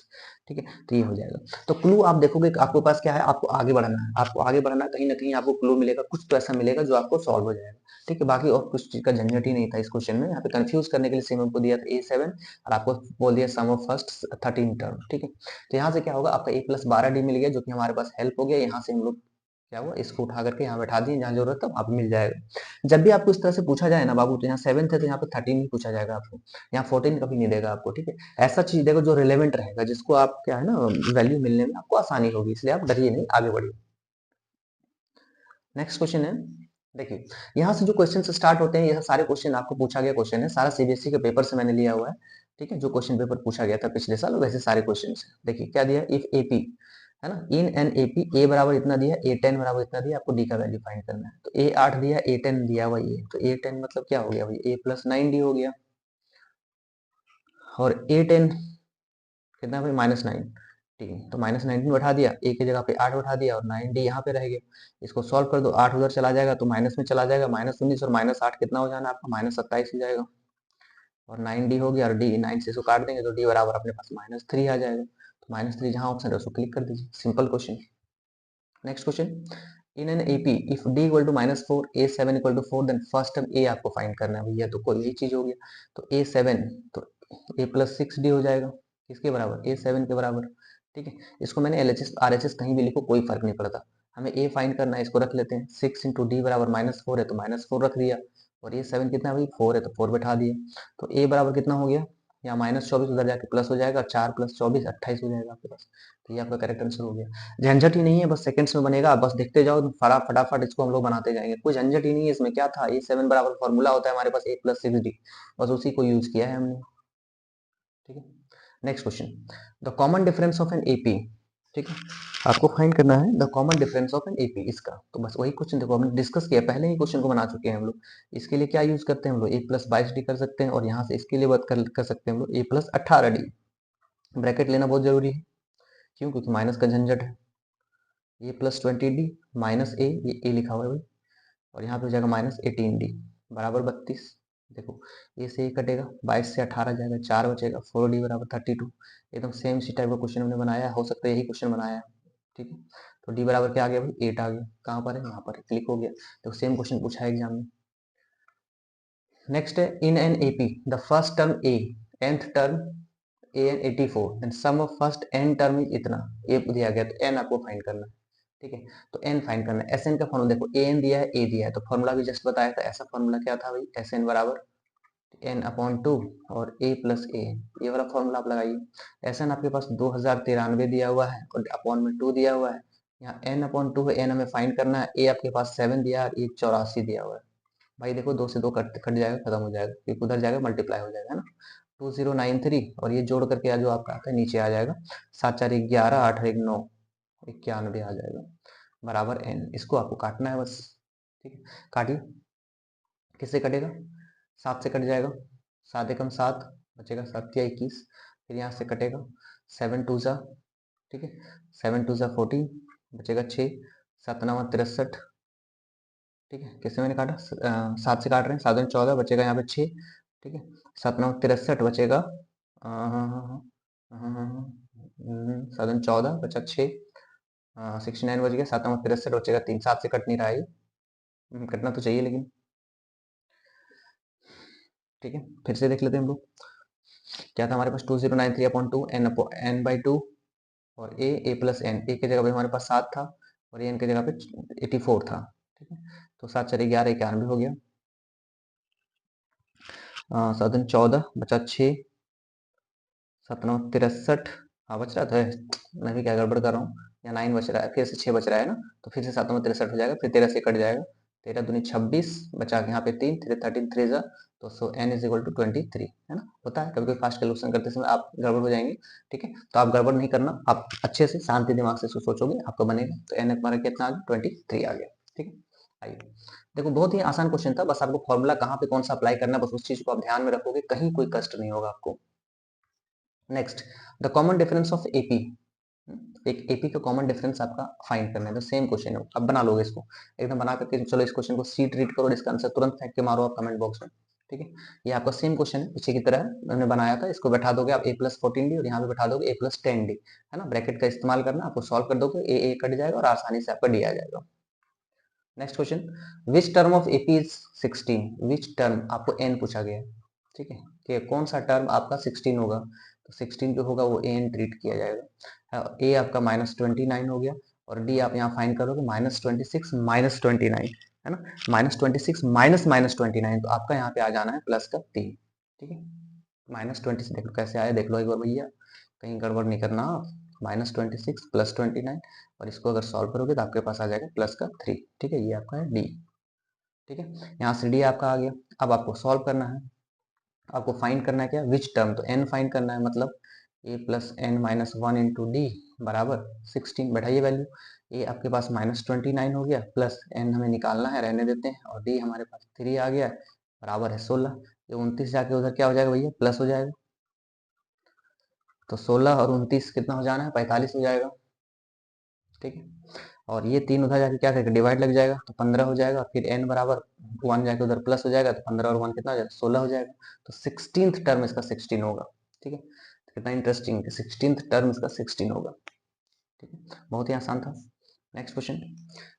ठीक है, तो ये हो जाएगा। तो क्लू आप देखोगे आपके पास क्या है, आपको आगे बढ़ना है, आपको आगे बढ़ना है, कहीं ना कहीं आपको क्लू मिलेगा, कुछ तो ऐसा मिलेगा जो आपको सॉल्व हो जाएगा। ठीक है, बाकी और कुछ चीज का झंझट ही नहीं था इस क्वेश्चन में। यहाँ पे कंफ्यूज करने के लिए सेम आपको दिया था A7 और आपको बोल दिया सम ऑफ फर्स्ट 13 टर्म। ठीक है, तो यहाँ से क्या होगा, आपका a प्लस 12d मिल गया, जो कि हमारे पास हेल्प हो गया। यहाँ से हम लोग क्या हुआ, इसको उठा करके यहाँ बैठा दिए, जहाँ जरूरत है वहाँ पे मिल जाएगा। जब भी आपको इस तरह से पूछा जाए ना बाबू, तो यहाँ 7 थे तो यहाँ पे 13 ही पूछा जाएगा आपको, यहाँ 14 कभी नहीं देगा आपको। ठीक है, ऐसा चीज देगा जो रिलेवेंट रहेगा, जिसको आप क्या है ना वैल्यू मिलने में आपको आसानी होगी, इसलिए आप डरिए नहीं, आगे बढ़िए। नेक्स्ट क्वेश्चन है, देखिए यहाँ से जो क्वेश्चन से स्टार्ट होते हैं, ये सारे क्वेश्चन आपको पूछा गया क्वेश्चन है, सारा सीबीएसई के पेपर से मैंने लिया हुआ है। ठीक है, जो क्वेश्चन पेपर पूछा गया था पिछले साल वैसे सारे क्वेश्चन है। देखिए क्या दिया, इफ एपी है ना, इन एन एपी ए बराबर इतना दिया, A10 बराबर इतना दिया, आपको डी का वैल्यू फाइंड करना है। तो A8 दिया, A10 दिया हुआ, ये तो A10 मतलब क्या हो गया भाई, A प्लस 9D हो गया, और A10 कितना भाई, -9। ठीक है, तो -19 बैठा दिया, ए की जगह पे 8 बैठा दिया, और 9D यहाँ पे रह गया। इसको सॉल्व कर दो, 8 उधर चला जाएगा तो माइनस में चला जाएगा, -19 और -8 कितना हो जाना आपका, -27 हो जाएगा। और 9D हो गया, और D 9 से इसको काट देंगे तो D बराबर अपने पास -3 आ जाएगा। तो -3 जहाँ ऑप्शन है उसको क्लिक कर दीजिए, simple question. Next question, in an AP if D equal to -4 A7 equal to 4 then first term A आपको फाइंड करना है भैया। तो कोई यही चीज हो गया, तो A7 तो A प्लस 6D हो जाएगा, किसके बराबर, A7 के बराबर। ठीक है, इसको मैंने LHS RHS कहीं भी लिखो कोई फर्क नहीं पड़ता, हमें A फाइंड करना है, इसको रख लेते हैं। 6 इंटू डी बराबर -4 है तो -4 रख दिया, और A7 कितना भाई 4 है तो 4 बैठा दिए। तो A बराबर कितना हो गया, यहाँ -24 उधर जाके प्लस हो जाएगा, 4 प्लस 24 28 हो जाएगा आपके पास। तो ये आपका करेक्ट आंसर हो गया। झंझट ही नहीं है, बस सेकंड्स में बनेगा, आप बस देखते जाओ, फटाफट इसको हम लोग बनाते जाएंगे, कोई झंझट ही नहीं है इसमें। क्या था, A7 बराबर फॉर्मूला होता है हमारे पास A प्लस 6D, बस उसी को यूज किया है हमने। ठीक है, next question, the common difference of an AP. ठीक है, आपको फाइंड करना है the common difference of an AP, इसका तो बस वही क्वेश्चन देखो हमने डिस्कस किया, पहले ही क्वेश्चन को बना चुके हैं हम लोग। इसके लिए क्या यूज करते हैं हम लोग, A प्लस 22D कर सकते हैं, और यहाँ से इसके लिए बात कर सकते हैं हम लोग A प्लस 18D। ब्रैकेट लेना बहुत जरूरी है, क्यों, क्योंकि माइनस का झंझट है। A plus 20D minus A, ये A लिखा हुआ है भाई, और यहाँ पे हो जाएगा -18D बराबर 32। देखो ए से ए कटेगा, 22 से 18 जाएगा, 4 बचेगा, 4D बराबर 32। एकदम सेम सी टाइप का क्वेश्चन हमने बनाया है, हो सकता है यही क्वेश्चन बनाया है। ठीक है, तो डी बराबर क्या आ गया भाई, 8 आ गया, कहाँ पर है, यहाँ पर क्लिक हो गया। तो सेम क्वेश्चन पूछा है एग्जाम में। नेक्स्ट है, in an AP the first term a, nth term an 84 then sum of first n term is इतना, ए दिया गया तो n आपको फाइंड करना है। ठीक है, तो n फाइंड करना है। Sn का फॉर्मूला देखो, an दिया है, a दिया है, तो फॉर्मूला भी जस्ट बताया था, ऐसा फॉर्मूला क्या था भाई, Sn बराबर n/2 और a प्लस ए, ये वाला फॉर्मूला आप लगाइए। Sn आपके पास 2093 दिया हुआ है, और अपॉन में 2 दिया हुआ है, यहाँ n/2 है, n हमें फाइंड करना है, a आपके पास 7 दिया है, और a 84 दिया हुआ है। भाई देखो 2 से 2 कट कट जाएगा, खत्म हो जाएगा, क्योंकि उधर जाएगा मल्टीप्लाई हो जाएगा, है ना। 2093, और ये जोड़ करके जो आपका आता है नीचे आ जाएगा, 7 4 11 8 1 9, 91 आ जाएगा बराबर n। इसको आपको काटना है बस। ठीक है, काटिए, किससे कटेगा, 7 से कट जाएगा, 7 एकम 7 बचेगा, 7 या 21, फिर यहाँ से कटेगा, 7 2 जा, ठीक है, 7 2 जा 14 बचेगा 6, 7 9 63। ठीक है, किससे मैंने काटा, 7 से काट रहे हैं, 7 14 बचेगा यहाँ पे 6। ठीक है, 7 9 63 बचेगा, 7 14 बचा 6, 69 बच गया, 7 9 63 बचेगा 3, 7 से कट नहीं रहा है, कटना तो चाहिए लेकिन। ठीक है, फिर से देख लेते हैं हम लोग, क्या था हमारे पास, 2093/2 n/2, और a प्लस n, a की जगह पे हमारे पास 7 था, और n की जगह पे 84 था। ठीक है, तो 7 4 11 91 हो गया, 7 14 बचा 6, 7 9 63, हाँ बच रहा था, मैं भी क्या गड़बड़ कर रहा हूँ, या 9 बच रहा है, फिर से 6 बच रहा है ना, तो फिर से 7 9 63 हो जाएगा, फिर 13 से कट जाएगा, 13 दूनी 26 बचा यहाँ पे 3, 13 3 जा, तो सो n इज इक्वल टू 23, है ना। होता है कभी कभी फास्ट कैलकुलेशन करते समय आप गड़बड़ हो जाएंगे। ठीक है, तो आप गड़बड़ नहीं करना, आप अच्छे से शांति दिमाग से सोचोगे, आपका बनेगा। तो n हमारा कितना आ गया, 23 आ गया। ठीक है, आइए देखो, बहुत ही आसान क्वेश्चन था, बस आपको फॉर्मूला कहाँ पे कौन सा अप्लाई करना है, बस उस चीज को आप ध्यान में रखोगे, कहीं कोई कष्ट नहीं होगा आपको। Next, the common difference of AP. एक एपी का कॉमन डिफरेंस आपका फाइंड करना है, तो सेम क्वेश्चन है, अब बना लोगे इसको एकदम बना करके। चलो इस क्वेश्चन को सीट रीड करो, इसका आंसर तुरंत फेंक के मारो आप कमेंट बॉक्स में, ठीक है। ये आपका सेम क्वेश्चन है, पीछे की तरह मैंने बनाया था, इसको बैठा दोगे आप a+14d और यहाँ पे बैठा दोगे a+10d, है ना। ब्रैकेट का इस्तेमाल करना, आपको सॉल्व कर दोगे, ए कट जाएगा और आसानी से आपका डी आ जाएगा। Next question, which term of AP is 16, which term, आपको एन पूछा गया है, ठीक है, कि कौन सा टर्म आपका 16 होगा, तो 16 जो होगा वो एन ट्रीट किया जाएगा। ए आपका -29 हो गया, और डी आप यहाँ फाइंड करोगे -26 -29, है ना। -26 माइनस -29, तो आपका यहाँ पे आ जाना है प्लस का 3, ठीक है। -20 देख लो कैसे आया, देख लो एक बार भैया, कहीं गड़बड़ नहीं करना आप। -26 +29, और इसको अगर सॉल्व करोगे तो आपके पास आ जाएगा प्लस का 3, ठीक है। ये आपका है डी, ठीक है। यहाँ से डी आपका आ गया। अब आपको सॉल्व करना है, आपको फाइंड करना है क्या, विच टर्म, तो एन फाइंड करना है, मतलब a+n-1 इंटू डी बराबर 16, बैठाइए वैल्यू। ए आपके पास -29 हो गया, प्लस एन हमें निकालना है, रहने देते हैं, और डी हमारे पास 3 आ गया बराबर है 16। ये 29 जाके उधर क्या हो जाएगा भैया, प्लस हो जाएगा, तो 16 और 29 कितना हो जाना है, 45 हो जाएगा, ठीक है। और ये 3 उधर जाके क्या करेगा, डिवाइड लग जाएगा, तो 15 हो जाएगा, फिर n बराबर 1 जाके उधर प्लस हो जाएगा, तो 15 और 1 कितना हो जाएगा, 16 हो जाएगा। तो 16th टर्म इसका 16 होगा, ठीक है। तो कितना इंटरेस्टिंग है, 16th टर्म इसका 16 होगा, ठीक है। बहुत ही आसान था। Next question,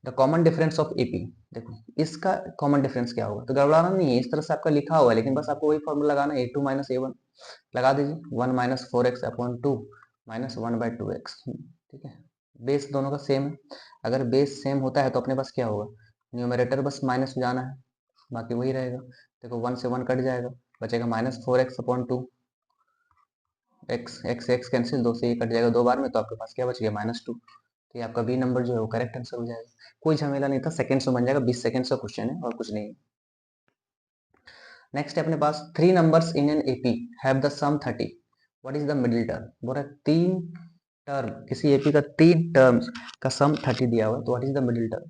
the common difference of AP. देखो इसका कॉमन डिफरेंस क्या होगा, तो गड़बड़ाना नहीं है, इस तरह से आपका लिखा हुआ है, लेकिन बस आपको वही फॉर्मूला लगाना है, a2 - a1 लगा दीजिए, 1 - 4x/2 -1/2x, ठीक है। बेस दोनों का सेम है, अगर बेस सेम होता है तो अपने पास क्या होगा, न्यूमरेटर बस माइनस हो जाना है, बाकी वही रहेगा। देखो 1 से 1 कट जाएगा, बचेगा -4x/2, x कैंसिल, 2 से ये कट जाएगा 2 बार में, तो आपके पास क्या बच गया, -2। तो ये आपका बी नंबर जो है वो करेक्ट आंसर हो जाएगा। कोई झमेला नहीं था, सेकंड्स में बन जाएगा, 20 सेकंड्स का क्वेश्चन है और कुछ नहीं है। नेक्स्ट है अपने पास, 3 numbers in an AP have the sum 30, what is the middle term. बोल रहा है 3 टर्म, किसी एपी का 3 टर्म्स का सम 30 दिया हुआ है, तो what is the middle term.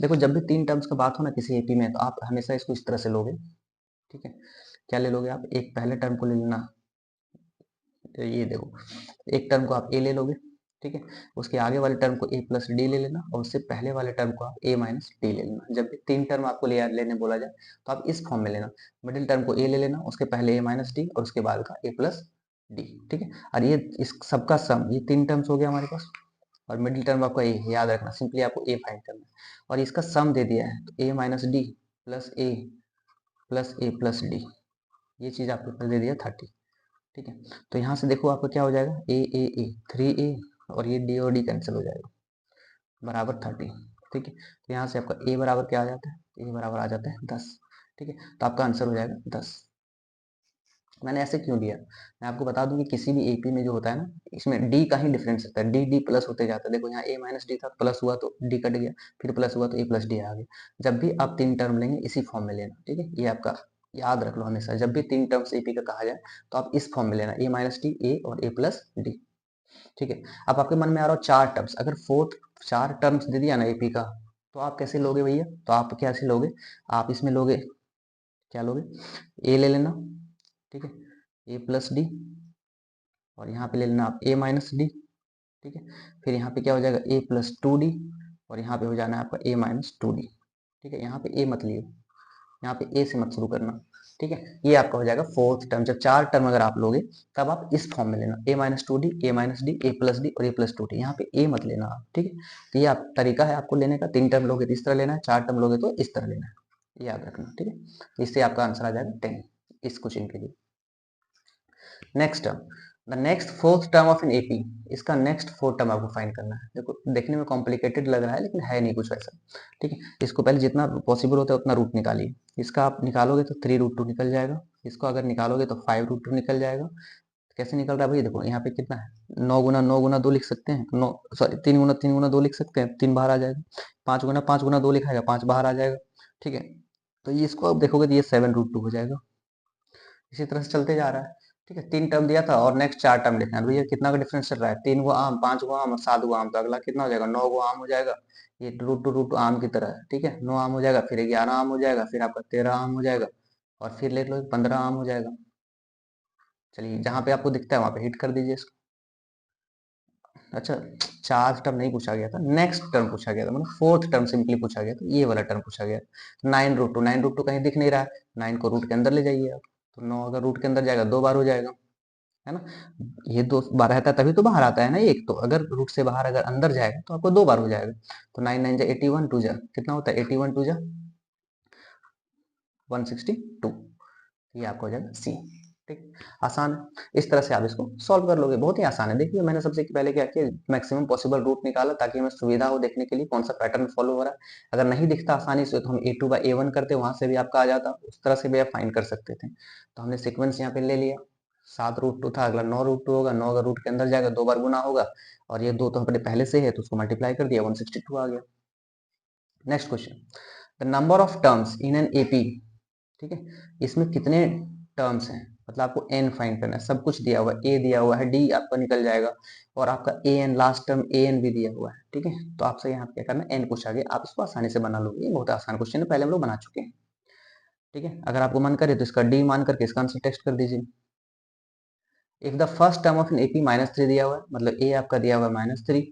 देखो जब भी 3 टर्म्स का बात हो ना किसी एपी में, तो आप हमेशा इसको इस तरह से लोगे, ठीक है। क्या ले लोगे आप, एक पहले टर्म को ले लेना, तो ये देखो एक टर्म को आप ए ले लोगे, ठीक है। उसके आगे वाले टर्म को a+d ले लेना, और उससे पहले वाले टर्म को आप a-d ले लेना। जब भी 3 टर्म आपको लेने बोला जाए तो आप इस फॉर्म में लेना, मिडिल टर्म को a ले लेना, उसके पहले a-d और उसके बाद का a+d, ठीक है। और ये इस सबका सम, ये 3 टर्म्स हो गया हमारे पास, और मिडिल टर्म आपका a, याद रखना, सिंपली आपको a फाइंड करना है, और इसका सम दे दिया है, तो a-d plus a plus a+d, ये चीज आपको दे दिया 30, ठीक है। तो यहाँ से देखो आपका क्या हो जाएगा, ए 3a, और ये डी और डी कैंसिल हो जाएगा, बराबर 30, ठीक है। तो यहाँ से आपका ए बराबर क्या आ जाता है, ए बराबर आ जाता है 10, ठीक है। तो आपका आंसर हो जाएगा 10। मैंने ऐसे क्यों दिया, मैं आपको बता दूं कि किसी भी एपी में जो होता है ना, इसमें डी का ही डिफरेंस होता है, डी डी प्लस होते जाता है। देखो यहाँ a-d था, प्लस हुआ तो डी कट गया, फिर प्लस हुआ तो a+d आ गया। जब भी आप 3 टर्म लेंगे इसी फॉर्म में लेना, ठीक है। ये आपका याद रख लो हमेशा, जब भी 3 टर्म्स एपी का कहा जाए तो आप इस फॉर्म में लेना, a-d a और a+d, ठीक है। अब आपके मन में आ रहा हो 4 टर्म्स, अगर फोर्थ 4 टर्म्स दे दिया ना एपी का, तो आप कैसे लोगे भैया, तो आप कैसे लोगे, आप इसमें लोगे, क्या लोगे, ए ले लेना, ठीक है, a+d, और यहाँ पे ले लेना आप a-d, ठीक है। फिर यहाँ पे क्या हो जाएगा, a+2d, और यहाँ पे हो जाना है आपका a-2d, ठीक है। यहाँ पे a मत लियो, यहाँ पे ए से मत शुरू करना, ठीक है। ये आपका हो जाएगा फोर्थ टर्म। जब 4 टर्म अगर आप लोगे तब आप इस फॉर्म में लेना, a-2d a-d a+d और a+2d, यहाँ पे ए मत लेना आप, ठीक है। तो ये आप तरीका है आपको लेने का, 3 टर्म लोगे तो इस तरह लेना है, 4 टर्म लोगे तो इस तरह लेना है, याद रखना, ठीक है। इससे आपका आंसर आ जाएगा 10 इस क्वेश्चन के लिए। Next term, the next fourth term of an AP, इसका नेक्स्ट फोर्थ टर्म आपको फाइंड करना है। देखो देखने में कॉम्प्लिकेटेड लग रहा है, लेकिन है नहीं कुछ वैसा, ठीक है। इसको पहले जितना पॉसिबल होता है उतना रूट निकालिए, इसका आप निकालोगे तो 3√2 निकल जाएगा, इसको अगर निकालोगे तो 5√2 निकल जाएगा। कैसे निकल रहा है भाई, देखो यहाँ पे कितना है, 9 × 9 × 2 लिख सकते हैं, 9 सॉरी 3 × 2 लिख सकते हैं, 3 बाहर आ जाएगा, 5 × 2 लिखाएगा, 5 बाहर आ जाएगा, ठीक है। तो ये इसको आप देखोगे तो ये 7√2 हो जाएगा, इसी तरह से चलते जा रहा है, ठीक है। 3 टर्म दिया था और नेक्स्ट 4 टर्म लिखना है भैया, कितना का डिफरेंस चल रहा है, 3 गो आम, 5 गो आम और 7 गो आम, तो अगला कितना हो जाएगा, 9 गो आम हो जाएगा। ये √2 आम की तरह है, ठीक है, 9 आम हो जाएगा, फिर 11 आम हो जाएगा, फिर आपका 13 आम हो जाएगा, और फिर ले लो 15 आम हो जाएगा, चलिए जहाँ पे आपको दिखता है वहां पे हिट कर दीजिए इसको। अच्छा, 4 टर्म नहीं पूछा गया था, नेक्स्ट टर्म पूछा गया था, मतलब 4th टर्म सिंपली पूछा गया था, ये वाला टर्म पूछा गया। 9√2, 9√2 कहीं दिख नहीं रहा है, 9 को रूट के अंदर ले जाइए आप, तो 9 अगर रूट के अंदर जाएगा 2 बार हो जाएगा, है ना। ये 2 बार रहता है तभी तो बाहर आता है ना, एक तो अगर रूट से बाहर अगर अंदर जाएगा तो आपको 2 बार हो जाएगा। तो 9 9 जा 81, 2 जा कितना होता है, 81 2 जा 162, ये आपका हो जाएगा सी। ठीक, आसान है, इस तरह से आप इसको सॉल्व कर लोगे, बहुत ही आसान है। देखिए मैंने सबसे पहले क्या किया, मैक्सिमम पॉसिबल रूट निकाला ताकि हमें सुविधा हो देखने के लिए कौन सा पैटर्न फॉलो हो रहा है। अगर नहीं दिखता आसानी से तो हम a2/a1 करते, वहां से भी आपका आ जाता, उस तरह से भी आप फाइंड कर सकते थे। तो हमने सीक्वेंस यहाँ पे ले लिया, 7√2 था, अगला 9√2 होगा, 9 अगर रूट के अंदर जाएगा 2 बार गुना होगा, और ये 2 तो अपने पहले से है तो उसको मल्टीप्लाई कर दिया, 162 आ गया। Next question, the number of terms in an AP, ठीक है, इसमें कितने टर्म्स हैं, मतलब आपको एन फाइंड करना है, सब कुछ दिया हुआ है, ए दिया हुआ है, डी आपका निकल जाएगा, और आपका A N last term A N भी दिया हुआ है, ठीक है। तो आपसे यहाँ क्या करना है, एन पूछा गया, आप इसको आसानी से बना लोगे, ये बहुत आसान क्वेश्चन है, पहले हम लोग बना चुके हैं, ठीक है। अगर आपको मन करे तो इसका डी मान करके इसका आंसर टेक्स्ट कर दीजिए। If the first term of an AP -3 दिया हुआ है, मतलब ए आपका दिया हुआ है -3,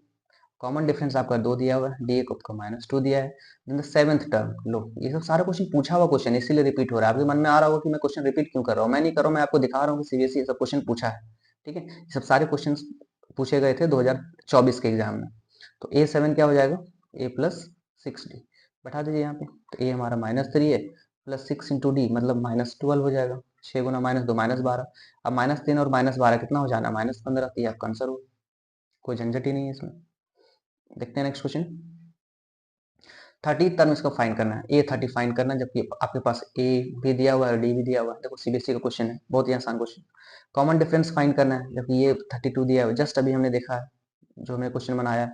कॉमन डिफरेंस आपका 2 दिया हुआ है, डी आपका -2 दिया है, देन द 7th टर्म लो, ये सब सारा क्वेश्चन पूछा हुआ क्वेश्चन इसीलिए रिपीट हो रहा है, आपके मन में आ रहा होगा कि मैं क्वेश्चन रिपीट क्यों कर रहा हूँ, मैं नहीं कर रहा हूँ, मैं आपको दिखा रहा हूँ कि सीबीएसई ये सब क्वेश्चन पूछा है, ठीक है। ये सब सारे क्वेश्चन पूछे गए थे 2024 के एग्जाम में। तो A7 क्या हो जाएगा, A+6D, बैठा दीजिए यहाँ पे, तो ए हमारा -3 है, +6 इंटू डी मतलब -12 हो जाएगा, 6 गुना -2 -12, अब -3 और -12 कितना हो जाना, -15, तो ये आपका आंसर हो, कोई झंझट ही नहीं है इसमें। देखते हैं नेक्स्ट क्वेश्चन, 30 टर्म इसको फाइंड करना है, A30 फाइंड करना है, जबकि आपके पास ए भी दिया हुआ है, डी भी दिया हुआ है, देखो सीबीएसई का क्वेश्चन है, बहुत ही आसान क्वेश्चन। कॉमन डिफरेंस फाइंड करना है, जबकि ये 32 दिया हुआ है, जस्ट अभी हमने देखा है जो हमने क्वेश्चन बनाया,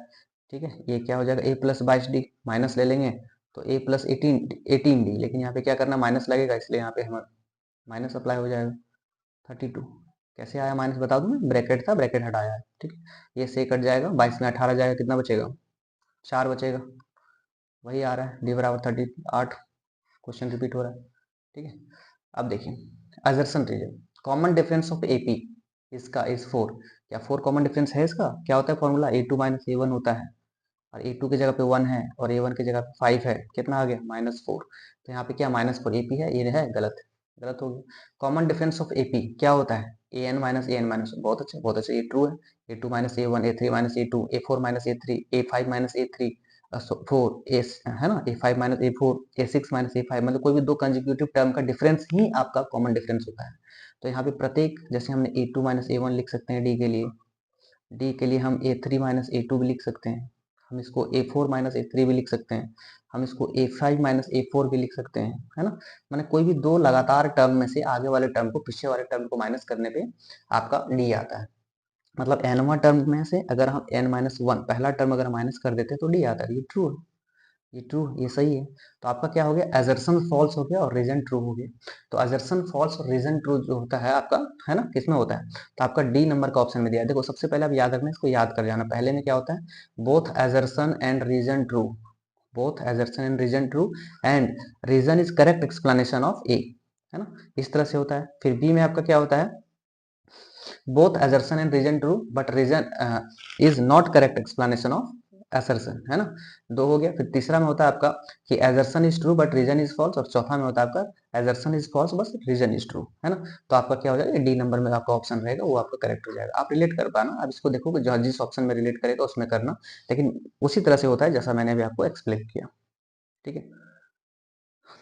ठीक है। ये क्या हो जाएगा, A+22D, माइनस ले लेंगे तो A+18D, लेकिन यहाँ पे क्या करना, माइनस लगेगा, इसलिए यहाँ पे हम माइनस अप्लाई हो जाएगा। 32 कैसे आया माइनस बता दूं मैं, ब्रैकेट था, ब्रैकेट हटाया है, ठीक है। ये से कट जाएगा, 22 में 18 जाएगा, कितना बचेगा, 4 बचेगा, वही आ रहा है, डी बराबर 38, क्वेश्चन रिपीट हो रहा है, ठीक है। अब देखिए assertion reason, common difference of AP इसका इज 4, क्या 4 कॉमन डिफरेंस है इसका, क्या होता है फॉर्मूला, A2 - A1 होता है, और A2 की जगह पे 1 है और A1 की जगह पे 5 है, कितना आ गया, -4, तो यहाँ पे क्या -4 AP है, ये है गलत, गलत हो गया। कॉमन डिफरेंस ऑफ AP क्या होता है, AN - AN-, बहुत अच्छा बहुत अच्छा, ये ट्रू है, A2 - A1, A3 - A2, A4 - A3, A5 - A3, 4 है ना, A5 - A4, A6 - A5, मतलब कोई भी 2 कंसेक्यूटिव टर्म का डिफरेंस ही आपका कॉमन डिफरेंस होता है। तो यहाँ पे प्रत्येक, जैसे हमने A2 - A1 लिख सकते हैं डी के लिए, डी के लिए हम A3 - A2 भी लिख सकते हैं, हम इसको A4 - A3 भी लिख सकते हैं, हम इसको A5 - A4 भी लिख सकते हैं, है ना। मैंने कोई भी 2 लगातार टर्म में से आगे वाले टर्म को पीछे वाले टर्म को माइनस करने पे आपका डी आता है, मतलब nवां टर्म में से अगर हम n-1 पहला टर्म अगर माइनस कर देते हैं तो डी आता है, ये ट्रू है, ये ट्रू, ये सही है। तो आपका क्या हो गया, असर्शन फॉल्स हो गया और रीजन ट्रू हो गया। तो असर्शन फॉल्स और रीजन ट्रू जो होता है आपका, है ना, किसमें होता है, तो आपका डी नंबर का ऑप्शन में दिया है। देखो सबसे पहले आप याद रखना, इसको याद कर जाना, पहले में क्या होता है, both assertion and reason true, both assertion and reason true, and reason is correct explanation of A, है ना, इस तरह से होता है। फिर बी में आपका क्या होता है, both assertion and reason true but reason is not correct explanation of assertion, है ना, 2 हो गया। फिर तीसरा में होता है आपका कि assertion is true but reason is false, और चौथा में होता है आपका assertion is false but reason is true, है ना। तो आपका क्या हो जाएगा, डी नंबर में आपका ऑप्शन रहेगा, वो आपका करेक्ट हो जाएगा। आप रिलेट कर पाना, आप इसको देखो कि जिस ऑप्शन में रिलेट करेगा उसमें करना, लेकिन उसी तरह से होता है जैसा मैंने अभी आपको एक्सप्लेन किया, ठीक है।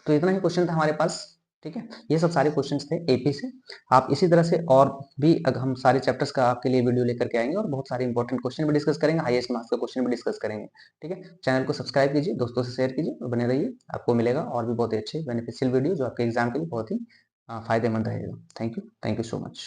तो इतना ही क्वेश्चन था हमारे पास, ठीक है। ये सब सारे क्वेश्चंस थे एपी से। आप इसी तरह से और भी हम सारे चैप्टर्स का आपके लिए वीडियो लेकर के आएंगे और बहुत सारे इंपॉर्टेंट क्वेश्चन भी डिस्कस करेंगे, हाईएस्ट मार्क्स का क्वेश्चन भी डिस्कस करेंगे, ठीक है। चैनल को सब्सक्राइब कीजिए, दोस्तों से शेयर कीजिए और बने रहिए, आपको मिलेगा और भी बहुत ही अच्छे बेनिफिशियल वीडियो जो आपके एग्जाम के लिए बहुत ही फायदेमंद रहेगा। Thank you so much.